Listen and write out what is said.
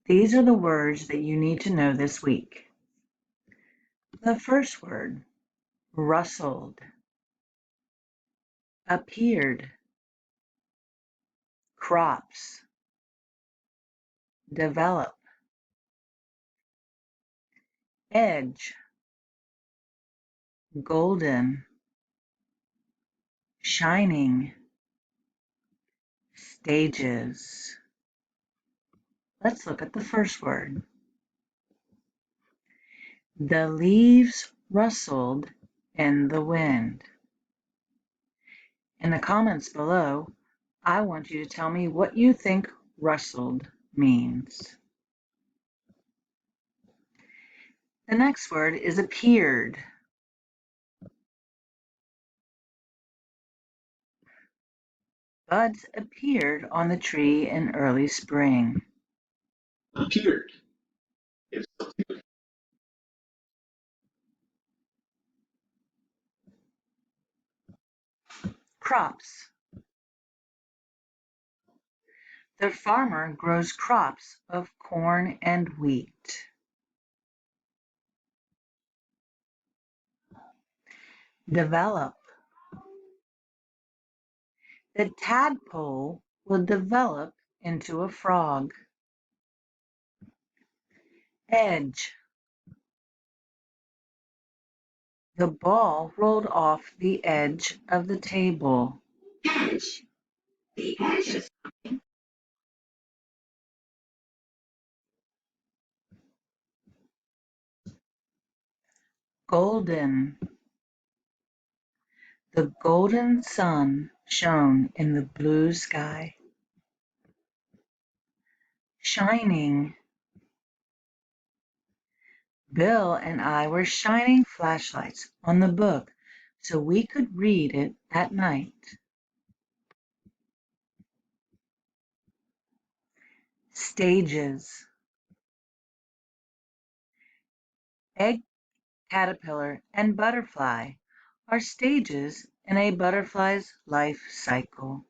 These are the words that you need to know this week. The first word, rustled, appeared, crops, develop, edge, golden, shining, stages. Let's look at the first word. The leaves rustled in the wind. In the comments below, I want you to tell me what you think rustled means. The next word is appeared. Buds appeared on the tree in early spring. Appeared. Crops. The farmer grows crops of corn and wheat. Develop. The tadpole will develop into a frog. Edge. The ball rolled off the edge of the table. Edge. The edge is something. Golden. The golden sun shone in the blue sky. Shining. Bill and I were shining flashlights on the book so we could read it at night. Stages. Egg, caterpillar, and butterfly are stages in a butterfly's life cycle.